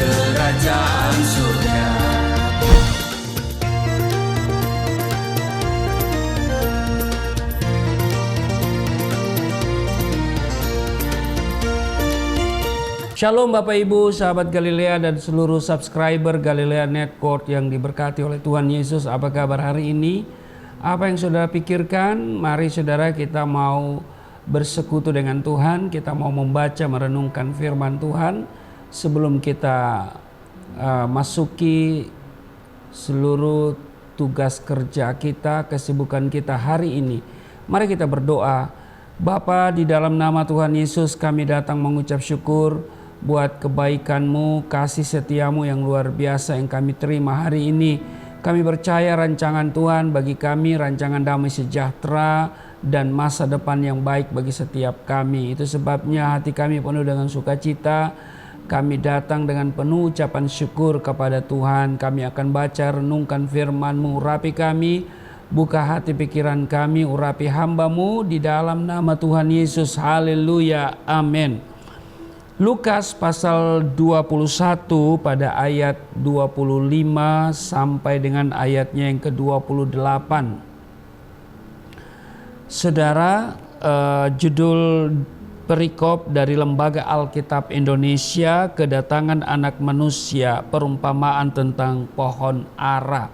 kerajaan surga. Shalom Bapak Ibu, sahabat Galilea dan seluruh subscriber Galilea Network yang diberkati oleh Tuhan Yesus. Apa kabar hari ini? Apa yang saudara pikirkan? Mari saudara, kita mau bersekutu dengan Tuhan. Kita mau membaca, merenungkan firman Tuhan sebelum kita masuki seluruh tugas kerja kita, kesibukan kita hari ini. Mari kita berdoa. Bapa, di dalam nama Tuhan Yesus kami datang mengucap syukur buat kebaikan-Mu, kasih setiamu yang luar biasa yang kami terima hari ini. Kami percaya rancangan Tuhan bagi kami, rancangan damai sejahtera dan masa depan yang baik bagi setiap kami. Itu sebabnya hati kami penuh dengan sukacita. Kami datang dengan penuh ucapan syukur kepada Tuhan. Kami akan baca, renungkan firman-Mu, urapi kami, buka hati pikiran kami, urapi hamba-Mu di dalam nama Tuhan Yesus. Haleluya, amin. Lukas pasal 21 pada ayat 25 sampai dengan ayatnya yang ke-28. Saudara, judul perikop dari Lembaga Alkitab Indonesia, Kedatangan Anak Manusia, perumpamaan tentang pohon ara.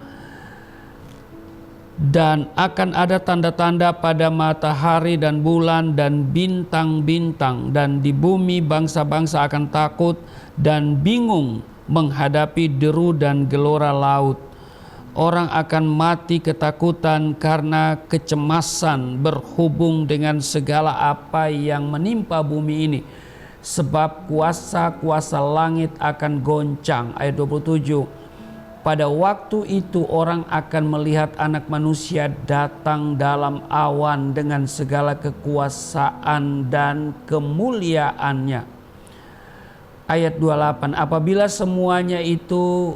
Dan akan ada tanda-tanda pada matahari dan bulan dan bintang-bintang, dan di bumi bangsa-bangsa akan takut dan bingung menghadapi deru dan gelora laut. Orang akan mati ketakutan karena kecemasan berhubung dengan segala apa yang menimpa bumi ini. Sebab kuasa-kuasa langit akan goncang. Ayat 27. Pada waktu itu orang akan melihat Anak Manusia datang dalam awan dengan segala kekuasaan dan kemuliaannya. Ayat 28. Apabila semuanya itu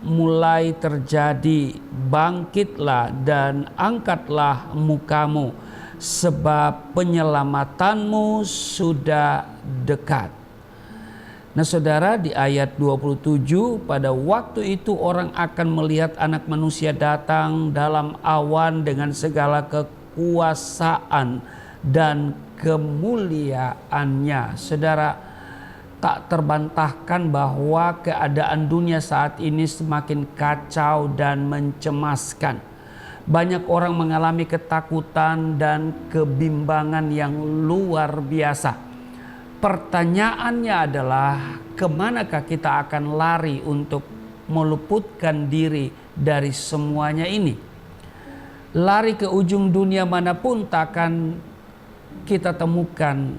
mulai terjadi, bangkitlah dan angkatlah mukamu, sebab penyelamatanmu sudah dekat. Nah saudara, di ayat 27, pada waktu itu orang akan melihat Anak Manusia datang dalam awan dengan segala kekuasaan dan kemuliaannya. Saudara, tak terbantahkan bahwa keadaan dunia saat ini semakin kacau dan mencemaskan. Banyak orang mengalami ketakutan dan kebimbangan yang luar biasa. Pertanyaannya adalah, kemanakah kita akan lari untuk meluputkan diri dari semuanya ini? Lari ke ujung dunia manapun takkan kita temukan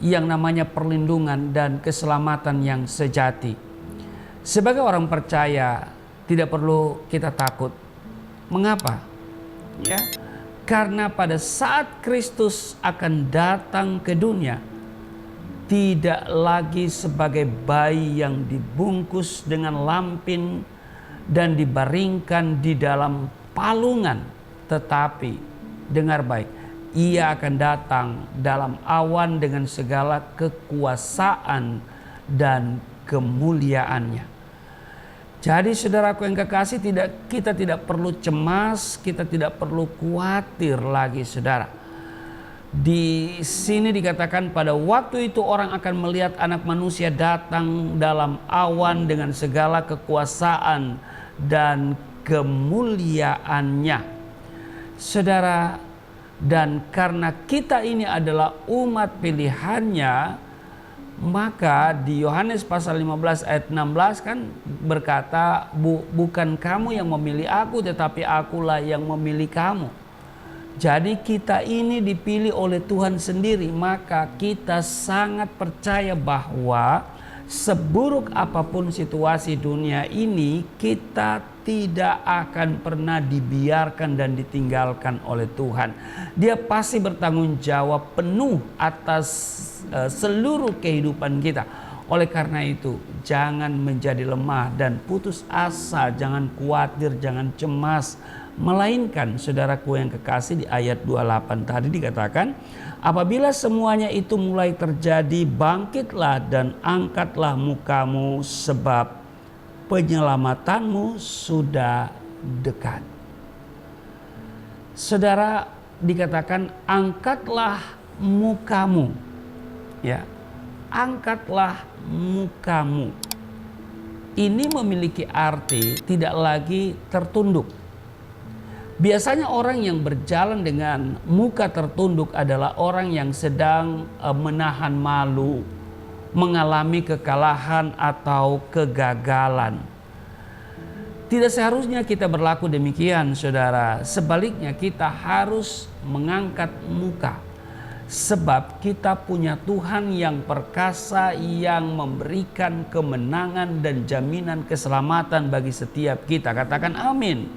yang namanya perlindungan dan keselamatan yang sejati. Sebagai orang percaya, tidak perlu kita takut. Mengapa? Ya, karena pada saat Kristus akan datang ke dunia, tidak lagi sebagai bayi yang dibungkus dengan lampin dan dibaringkan di dalam palungan, tetapi dengar baik, Ia akan datang dalam awan dengan segala kekuasaan dan kemuliaannya. Jadi saudaraku yang kekasih, kita tidak perlu cemas, kita tidak perlu khawatir lagi saudara. Di sini dikatakan pada waktu itu orang akan melihat Anak Manusia datang dalam awan dengan segala kekuasaan dan kemuliaannya. Saudara, dan karena kita ini adalah umat pilihannya, maka di Yohanes pasal 15 ayat 16 kan berkata, bukan kamu yang memilih aku, tetapi akulah yang memilih kamu. Jadi kita ini dipilih oleh Tuhan sendiri, maka kita sangat percaya bahwa seburuk apapun situasi dunia ini, kita tidak akan pernah dibiarkan dan ditinggalkan oleh Tuhan. Dia pasti bertanggung jawab penuh atas seluruh kehidupan kita. Oleh karena itu, jangan menjadi lemah dan putus asa, jangan khawatir, jangan cemas. Melainkan saudaraku yang kekasih, di ayat 28 tadi dikatakan, apabila semuanya itu mulai terjadi, bangkitlah dan angkatlah mukamu, sebab penyelamatanmu sudah dekat. Saudara, dikatakan angkatlah mukamu. Ya, angkatlah mukamu. Ini memiliki arti tidak lagi tertunduk. Biasanya orang yang berjalan dengan muka tertunduk adalah orang yang sedang menahan malu, mengalami kekalahan atau kegagalan. Tidak seharusnya kita berlaku demikian, saudara. Sebaliknya, kita harus mengangkat muka. Sebab kita punya Tuhan yang perkasa, yang memberikan kemenangan dan jaminan keselamatan bagi setiap kita. Katakan amin.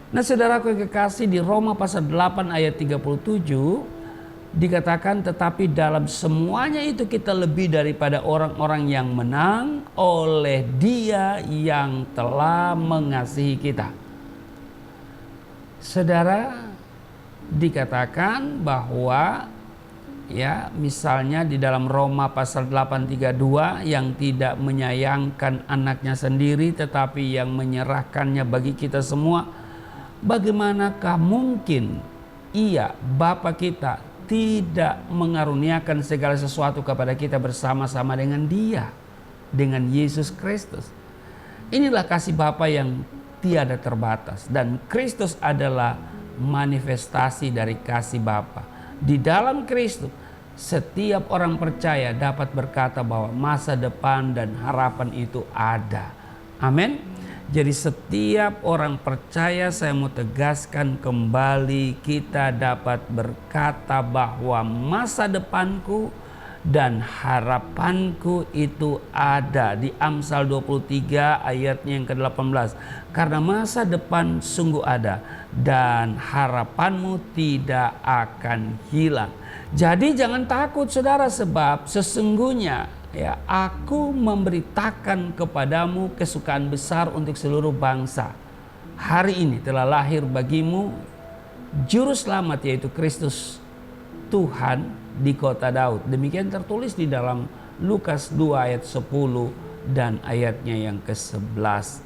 Nah saudaraku yang kekasih, di Roma pasal 8 ayat 37 dikatakan, tetapi dalam semuanya itu kita lebih daripada orang-orang yang menang oleh Dia yang telah mengasihi kita. Saudara, dikatakan bahwa ya, misalnya di dalam Roma pasal 8:32, yang tidak menyayangkan anaknya sendiri tetapi yang menyerahkannya bagi kita semua, bagaimanakah mungkin Ia, Bapa kita, tidak mengaruniakan segala sesuatu kepada kita bersama-sama dengan Dia, dengan Yesus Kristus. Inilah kasih Bapa yang tiada terbatas. Dan Kristus adalah manifestasi dari kasih Bapa. Di dalam Kristus, setiap orang percaya dapat berkata bahwa masa depan dan harapan itu ada. Amin. Jadi setiap orang percaya, saya mau tegaskan kembali, kita dapat berkata bahwa masa depanku dan harapanku itu ada. Di Amsal 23 ayatnya yang ke-18. Karena masa depan sungguh ada dan harapanmu tidak akan hilang. Jadi jangan takut saudara, sebab sesungguhnya ya, aku memberitakan kepadamu kesukaan besar untuk seluruh bangsa. Hari ini telah lahir bagimu Juru Selamat, yaitu Kristus Tuhan di kota Daud. Demikian tertulis di dalam Lukas 2 ayat 10 dan ayatnya yang ke-11.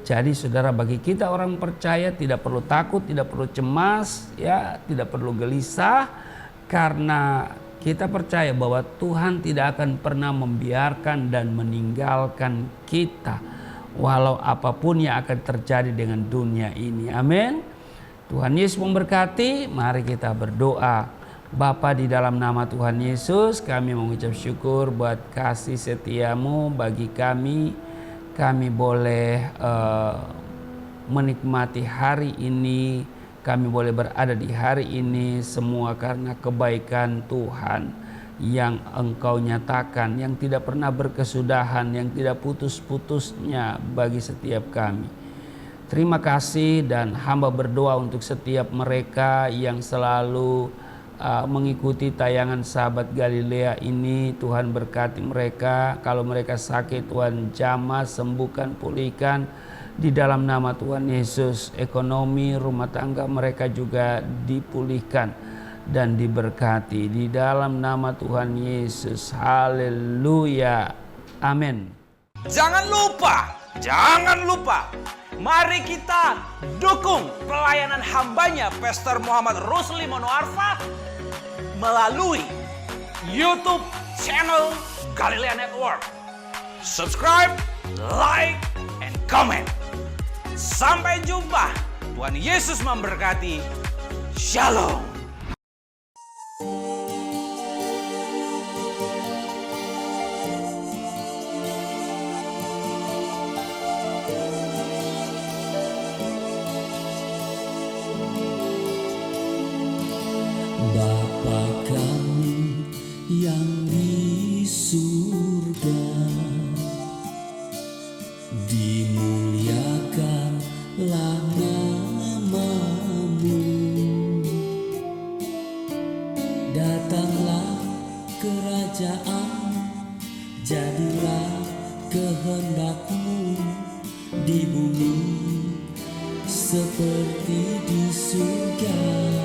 Jadi saudara, bagi kita orang percaya tidak perlu takut, tidak perlu cemas, ya, tidak perlu gelisah, karena kita percaya bahwa Tuhan tidak akan pernah membiarkan dan meninggalkan kita, walau apapun yang akan terjadi dengan dunia ini. Amin. Tuhan Yesus memberkati. Mari kita berdoa. Bapa, di dalam nama Tuhan Yesus, kami mengucap syukur buat kasih setiamu bagi kami. Kami boleh menikmati hari ini. Kami boleh berada di hari ini semua karena kebaikan Tuhan yang Engkau nyatakan, yang tidak pernah berkesudahan, yang tidak putus-putusnya bagi setiap kami. Terima kasih, dan hamba berdoa untuk setiap mereka yang selalu mengikuti tayangan Sahabat Galilea ini. Tuhan berkati mereka. Kalau mereka sakit, Tuhan jamah, sembuhkan, pulihkan. Di dalam nama Tuhan Yesus, ekonomi rumah tangga mereka juga dipulihkan dan diberkati. Di dalam nama Tuhan Yesus, haleluya, amin. Jangan lupa, mari kita dukung pelayanan hambanya Pastor Muhammad Rusli Monoarfa melalui YouTube channel Galilea Network. Subscribe, like, and comment. Sampai jumpa. Tuhan Yesus memberkati. Shalom. Bapa kami yang di surga, dimuliakanlah nama-Mu. Datanglah kerajaan, jadilah kehendak-Mu di bumi seperti di surga.